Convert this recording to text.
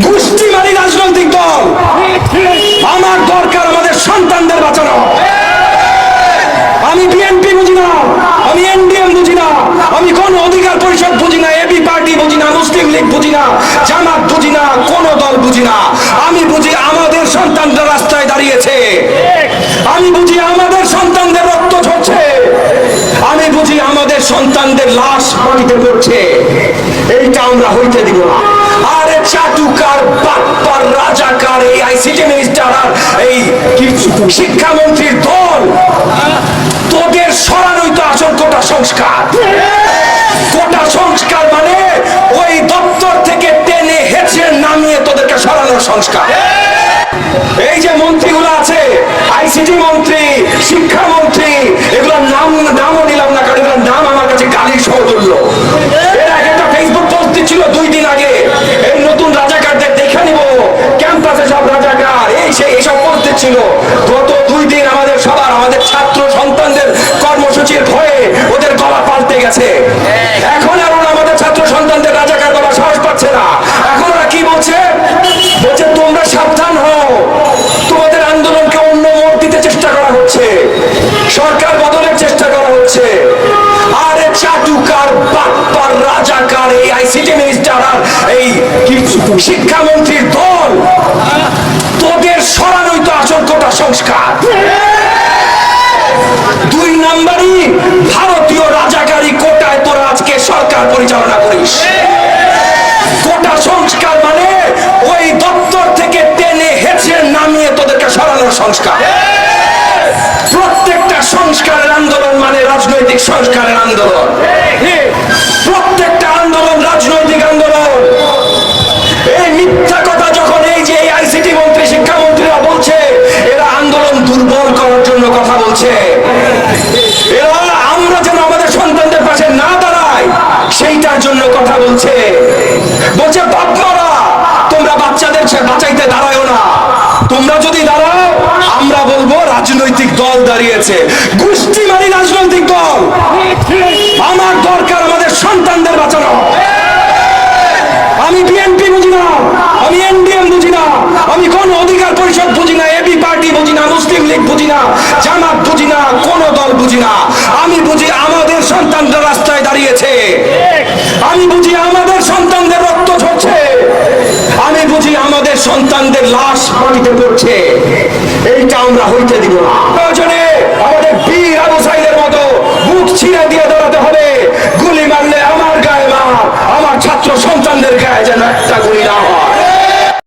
গোষ্ঠীবাদী রাজনৈতিক দল। আমার দরকার আমাদের সন্তানদের বাঁচানো। আমি বিএনপি বুঝি না, আমি এনডিএম বুঝি না, আমি কোন অধিকার পরিষদ বুঝি না, এবি পার্টি বুঝি না, মুসলিম লীগ বুঝি না, জামাত বুঝি না, কোন দল বুঝি না। আমি বুঝি আমাদের সন্তানরা রাস্তায় দাঁড়িয়েছে, আমি বুঝি আমাদের সন্তানদের রক্ত ঝরছে, আমি বুঝি আমাদের সন্তানদের লাশ মাটিতে পড়ছে। এইটা আমরা হইতে দিব না। আরে চাটুকার বাটপার রাজাকার এই আইসিটি মিনিস্টার আর এই শিক্ষামন্ত্রীর দল, তোদের সরানোই তো আসল কোটা সংস্কার। কোটা সংস্কার মানে ওই দপ্তর থেকে টেনে হেঁচড়ে নামিয়ে তোদেরকে সরানোর সংস্কার। এই যে মন্ত্রীগুলো আছে, আইসিটি মন্ত্রী, শিক্ষামন্ত্রী, এগুলোর নামও নিলাম না, কারণ এগুলোর নাম আমার কাছে গালির সমতুল্য। এর আগে একটা ফেসবুক পোস্ট দিচ্ছিল 2 দিন আগে, এই নতুন রাজাকারদের দেখে নিব, ক্যাম্পাসে সব রাজাকার, এই সেই এইসব পোস্ট দিচ্ছিল। গত 2 দিন আমাদের সবার, আমাদের ছাত্র সন্তানদের কর্মসূচির ভয়ে ওদের গলা পাল্টে গেছে। এখন আর ওরা আমাদের ছাত্র সন্তানদের রাজাকার বলা সাহস পাচ্ছে না। এখন ওরা কি বলছে? বলছে তোমরা সাবধান হও, তোমাদের আন্দোলনকে অন্য মোড় দিতে চেষ্টা করা হচ্ছে, সরকার বদলের চেষ্টা করা হচ্ছে। আরে চাটুকার বাটপার রাজাকার এই আইসিটি মিনিস্টার আর এই শিক্ষামন্ত্রীর দল, তোদের সরানোই তো আসল কোটা সংস্কার। 2 নাম্বারই ভারতীয় রাজাকারী কোটায় তোরা আজকে সরকার পরিচালনা করিস। কোটা সংস্কার মানে ওই দপ্তর থেকে টেনে হেঁচড়ে নামিয়ে তোদেরকে সরানোর সংস্কার। প্রত্যেকটা সংস্কারের আন্দোলন মানে রাজনৈতিক সংস্কারের আন্দোলন। প্রত্যেকটা আন্দোলন রাজনৈতিক আন্দোলন। এই মিথ্যা কথা যখন এই যে আইসিটি মন্ত্রী, শিক্ষামন্ত্রীরা বলছে, এরা আন্দোলন দুর্বল করার জন্য কথা বলছে। এরা আমরা যেন আমাদের সন্তানদের পাশে না দাঁড়াই সেইটার জন্য কথা বলছে। বলছে বাপমারা তোমরা বাচ্চাদের বাঁচাইতে দাঁড়ায়ও না, তোমরা যদি দাঁড়াও আমরা বলবো রাজনৈতিক দল দাঁড়িয়েছে। গোষ্ঠীবাদী রাজনৈতিক দল। আমার দরকার আমাদের সন্তানদের বাঁচানো। আমি বিএনপি বুঝি না, আমি এনডিএম বুঝি না, আমি কোন অধিকার পরিষদ বুঝি না, এবি পার্টি বুঝি না, মুসলিম লীগ বুঝি না, জামাত বুঝি না, কোন দল বুঝি না। আমি বুঝি আমাদের সন্তানরা রাস্তায় দাঁড়িয়েছে, আমি বুঝি আমাদের সন্তানদের রক্ত ঝরছে, আমি বুঝি আমাদের সন্তানদের লাশ মাটিতে পড়ছে। এইটা আমরা হইতে দিব না। প্রয়োজনে আমাদের বীর আবু সাইদের মতো বুক ছিঁড়ে দিয়ে দাঁড়াতে হবে। গুলি মারলে আমার গায়ে মার, আমার ছাত্র সন্তানদের গায়ে